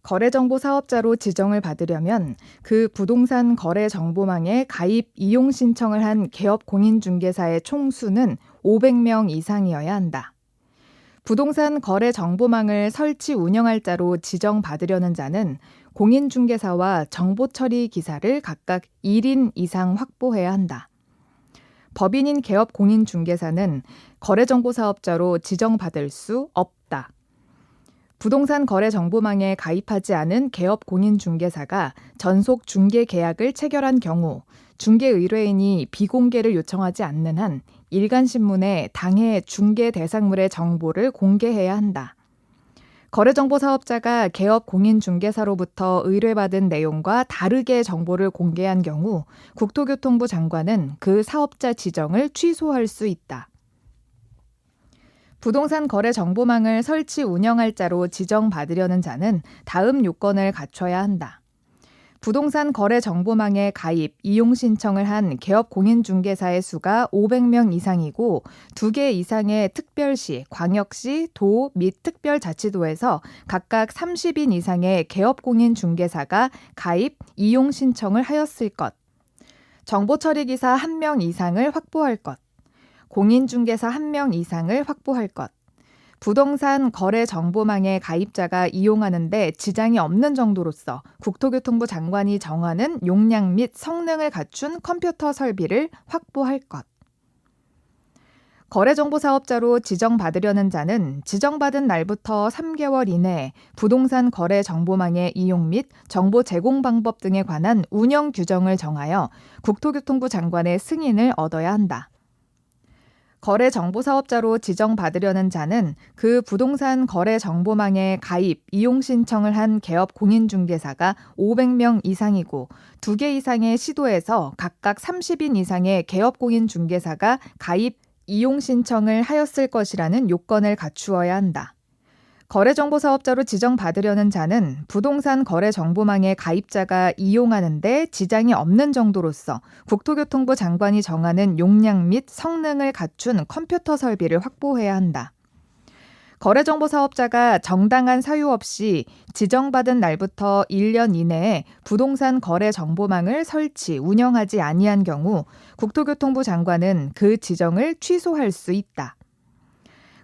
거래정보 사업자로 지정을 받으려면 그 부동산 거래 정보망에 가입 이용 신청을 한 개업 공인중개사의 총수는 500명 이상이어야 한다. 부동산 거래 정보망을 설치 운영할 자로 지정받으려는 자는 공인중개사와 정보처리 기사를 각각 1인 이상 확보해야 한다. 법인인 개업 공인중개사는 거래정보 사업자로 지정받을 수 없다. 부동산 거래 정보망에 가입하지 않은 개업 공인중개사가 전속 중개 계약을 체결한 경우 중개 의뢰인이 비공개를 요청하지 않는 한 일간신문에 당해 중개 대상물의 정보를 공개해야 한다. 거래정보 사업자가 개업 공인중개사로부터 의뢰받은 내용과 다르게 정보를 공개한 경우 국토교통부 장관은 그 사업자 지정을 취소할 수 있다. 부동산 거래 정보망을 설치 운영할 자로 지정받으려는 자는 다음 요건을 갖춰야 한다. 부동산 거래 정보망에 가입, 이용 신청을 한 개업 공인중개사의 수가 500명 이상이고 2개 이상의 특별시, 광역시, 도 및 특별자치도에서 각각 30인 이상의 개업 공인중개사가 가입, 이용 신청을 하였을 것, 정보처리기사 1명 이상을 확보할 것, 공인중개사 1명 이상을 확보할 것, 부동산 거래 정보망의 가입자가 이용하는 데 지장이 없는 정도로서 국토교통부 장관이 정하는 용량 및 성능을 갖춘 컴퓨터 설비를 확보할 것. 거래정보 사업자로 지정받으려는 자는 지정받은 날부터 3개월 이내에 부동산 거래 정보망의 이용 및 정보 제공 방법 등에 관한 운영 규정을 정하여 국토교통부 장관의 승인을 얻어야 한다. 거래 정보 사업자로 지정받으려는 자는 그 부동산 거래 정보망에 가입, 이용 신청을 한 개업 공인중개사가 500명 이상이고 2개 이상의 시도에서 각각 30인 이상의 개업 공인중개사가 가입, 이용 신청을 하였을 것이라는 요건을 갖추어야 한다. 거래정보 사업자로 지정받으려는 자는 부동산 거래 정보망의 가입자가 이용하는 데 지장이 없는 정도로서 국토교통부 장관이 정하는 용량 및 성능을 갖춘 컴퓨터 설비를 확보해야 한다. 거래정보 사업자가 정당한 사유 없이 지정받은 날부터 1년 이내에 부동산 거래 정보망을 설치, 운영하지 아니한 경우 국토교통부 장관은 그 지정을 취소할 수 있다.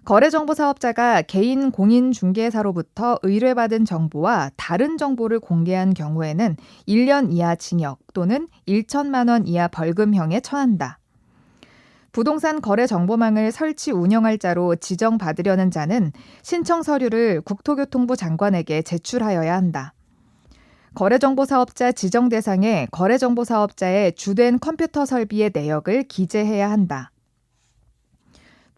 거래정보 사업자가 개인 공인중개사로부터 의뢰받은 정보와 다른 정보를 공개한 경우에는 1년 이하 징역 또는 1천만 원 이하 벌금형에 처한다. 부동산 거래 정보망을 설치 운영할 자로 지정받으려는 자는 신청 서류를 국토교통부 장관에게 제출하여야 한다. 거래정보 사업자 지정 대상에 거래정보 사업자의 주된 컴퓨터 설비의 내역을 기재해야 한다.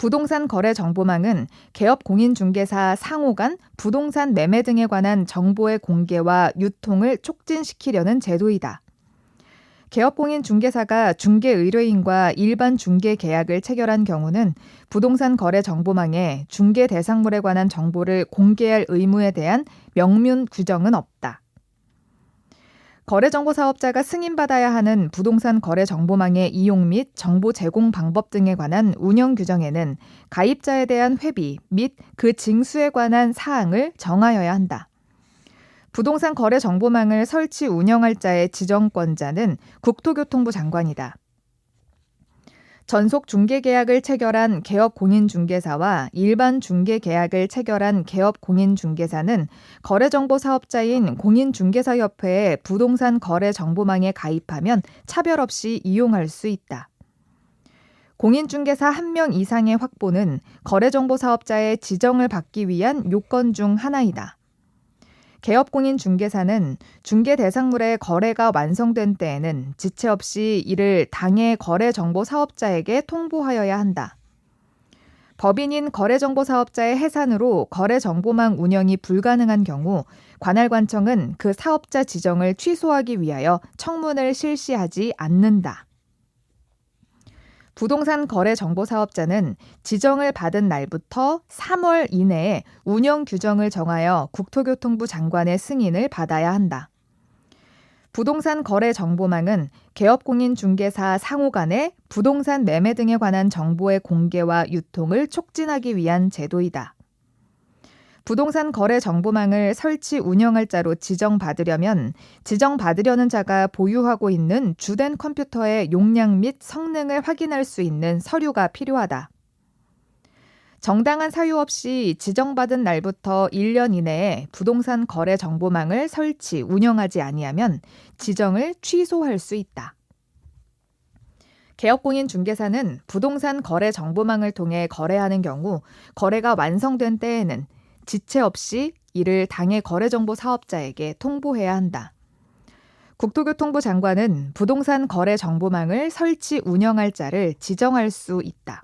부동산 거래 정보망은 개업 공인중개사 상호 간 부동산 매매 등에 관한 정보의 공개와 유통을 촉진시키려는 제도이다. 개업 공인중개사가 중개 의뢰인과 일반 중개 계약을 체결한 경우는 부동산 거래 정보망에 중개 대상물에 관한 정보를 공개할 의무에 대한 명문 규정은 없다. 거래정보 사업자가 승인받아야 하는 부동산 거래 정보망의 이용 및 정보 제공 방법 등에 관한 운영 규정에는 가입자에 대한 회비 및 그 징수에 관한 사항을 정하여야 한다. 부동산 거래 정보망을 설치 운영할 자의 지정권자는 국토교통부 장관이다. 전속 중개 계약을 체결한 개업 공인중개사와 일반 중개 계약을 체결한 개업 공인중개사는 거래정보 사업자인 공인중개사협회의 부동산 거래 정보망에 가입하면 차별 없이 이용할 수 있다. 공인중개사 1명 이상의 확보는 거래정보 사업자의 지정을 받기 위한 요건 중 하나이다. 개업공인중개사는 중개 대상물의 거래가 완성된 때에는 지체 없이 이를 당해 거래정보 사업자에게 통보하여야 한다. 법인인 거래정보 사업자의 해산으로 거래정보망 운영이 불가능한 경우 관할관청은 그 사업자 지정을 취소하기 위하여 청문을 실시하지 않는다. 부동산 거래 정보 사업자는 지정을 받은 날부터 3월 이내에 운영 규정을 정하여 국토교통부 장관의 승인을 받아야 한다. 부동산 거래 정보망은 개업공인중개사 상호 간의 부동산 매매 등에 관한 정보의 공개와 유통을 촉진하기 위한 제도이다. 부동산 거래 정보망을 설치 운영할 자로 지정받으려면 지정받으려는 자가 보유하고 있는 주된 컴퓨터의 용량 및 성능을 확인할 수 있는 서류가 필요하다. 정당한 사유 없이 지정받은 날부터 1년 이내에 부동산 거래 정보망을 설치, 운영하지 아니하면 지정을 취소할 수 있다. 개업공인중개사는 부동산 거래 정보망을 통해 거래하는 경우 거래가 완성된 때에는 지체 없이 이를 당해 거래정보 사업자에게 통보해야 한다. 국토교통부 장관은 부동산 거래 정보망을 설치, 운영할 자를 지정할 수 있다.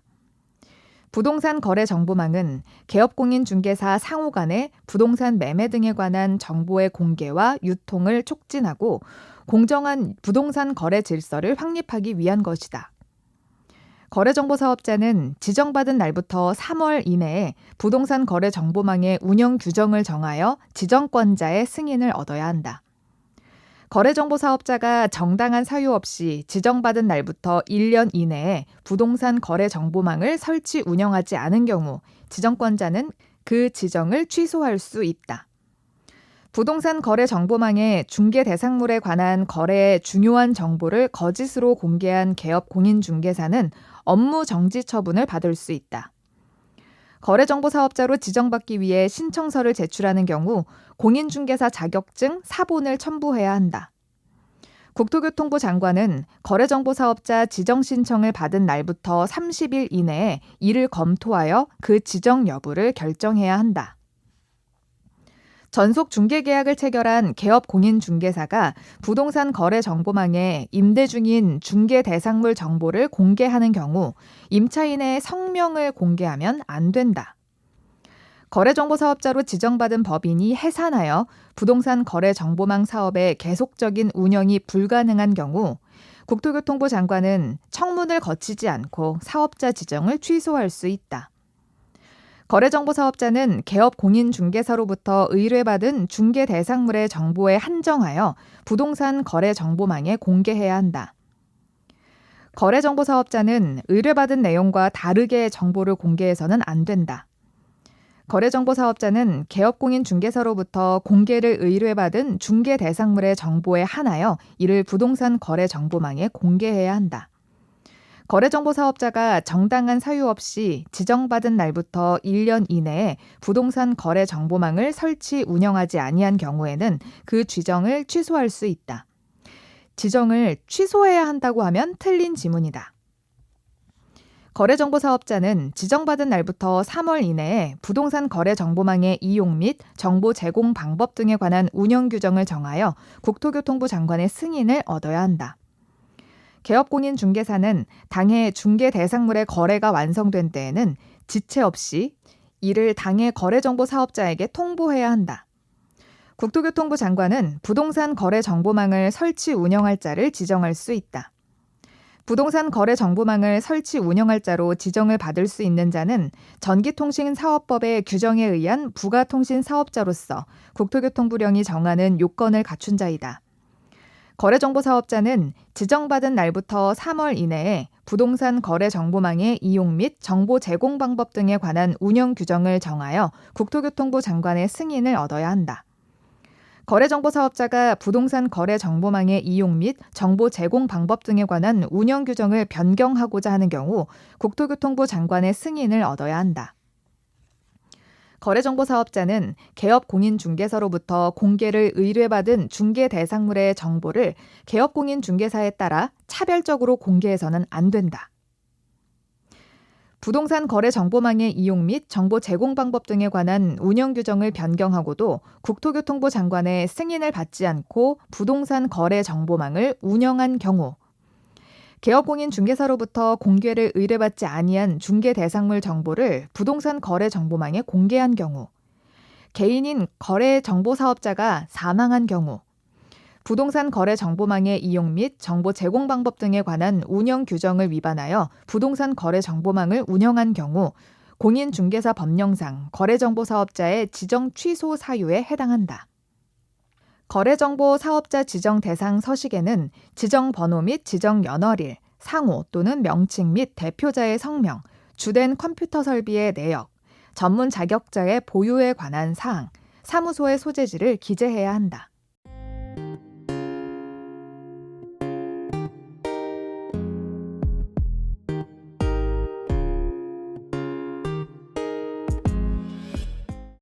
부동산 거래 정보망은 개업공인중개사 상호 간의 부동산 매매 등에 관한 정보의 공개와 유통을 촉진하고 공정한 부동산 거래 질서를 확립하기 위한 것이다. 거래정보 사업자는 지정받은 날부터 3월 이내에 부동산 거래 정보망의 운영 규정을 정하여 지정권자의 승인을 얻어야 한다. 거래정보 사업자가 정당한 사유 없이 지정받은 날부터 1년 이내에 부동산 거래 정보망을 설치 운영하지 않은 경우 지정권자는 그 지정을 취소할 수 있다. 부동산 거래 정보망의 중개 대상물에 관한 거래의 중요한 정보를 거짓으로 공개한 개업 공인중개사는 업무 정지 처분을 받을 수 있다. 거래정보 사업자로 지정받기 위해 신청서를 제출하는 경우 공인중개사 자격증 사본을 첨부해야 한다. 국토교통부 장관은 거래정보 사업자 지정 신청을 받은 날부터 30일 이내에 이를 검토하여 그 지정 여부를 결정해야 한다. 전속 중개계약을 체결한 개업공인중개사가 부동산 거래 정보망에 임대 중인 중개 대상물 정보를 공개하는 경우 임차인의 성명을 공개하면 안 된다. 거래정보 사업자로 지정받은 법인이 해산하여 부동산 거래 정보망 사업의 계속적인 운영이 불가능한 경우 국토교통부 장관은 청문을 거치지 않고 사업자 지정을 취소할 수 있다. 거래정보 사업자는 개업공인중개사로부터 의뢰받은 중개 대상물의 정보에 한정하여 부동산 거래 정보망에 공개해야 한다. 거래정보 사업자는 의뢰받은 내용과 다르게 정보를 공개해서는 안 된다. 거래정보 사업자는 개업공인중개사로부터 공개를 의뢰받은 중개 대상물의 정보에 한하여 이를 부동산 거래 정보망에 공개해야 한다. 거래정보 사업자가 정당한 사유 없이 지정받은 날부터 1년 이내에 부동산 거래 정보망을 설치, 운영하지 아니한 경우에는 그 지정을 취소할 수 있다. 지정을 취소해야 한다고 하면 틀린 지문이다. 거래정보 사업자는 지정받은 날부터 3월 이내에 부동산 거래 정보망의 이용 및 정보 제공 방법 등에 관한 운영 규정을 정하여 국토교통부 장관의 승인을 얻어야 한다. 개업공인중개사는 당해 중개 대상물의 거래가 완성된 때에는 지체 없이 이를 당해 거래정보 사업자에게 통보해야 한다. 국토교통부 장관은 부동산 거래 정보망을 설치 운영할 자를 지정할 수 있다. 부동산 거래 정보망을 설치 운영할 자로 지정을 받을 수 있는 자는 전기통신사업법의 규정에 의한 부가통신 사업자로서 국토교통부령이 정하는 요건을 갖춘 자이다. 거래정보 사업자는 지정받은 날부터 3월 이내에 부동산 거래 정보망의 이용 및 정보 제공 방법 등에 관한 운영 규정을 정하여 국토교통부 장관의 승인을 얻어야 한다. 거래정보 사업자가 부동산 거래 정보망의 이용 및 정보 제공 방법 등에 관한 운영 규정을 변경하고자 하는 경우 국토교통부 장관의 승인을 얻어야 한다. 거래정보 사업자는 개업공인중개사로부터 공개를 의뢰받은 중개 대상물의 정보를 개업공인중개사에 따라 차별적으로 공개해서는 안 된다. 부동산 거래 정보망의 이용 및 정보 제공 방법 등에 관한 운영 규정을 변경하고도 국토교통부 장관의 승인을 받지 않고 부동산 거래 정보망을 운영한 경우 개업공인중개사로부터 공개를 의뢰받지 아니한 중개 대상물 정보를 부동산 거래 정보망에 공개한 경우, 개인인 거래 정보 사업자가 사망한 경우, 부동산 거래 정보망의 이용 및 정보 제공 방법 등에 관한 운영 규정을 위반하여 부동산 거래 정보망을 운영한 경우 공인중개사 법령상 거래정보 사업자의 지정 취소 사유에 해당한다. 거래정보 사업자 지정 대상 서식에는 지정 번호 및 지정 연월일, 상호 또는 명칭 및 대표자의 성명, 주된 컴퓨터 설비의 내역, 전문 자격자의 보유에 관한 사항, 사무소의 소재지를 기재해야 한다.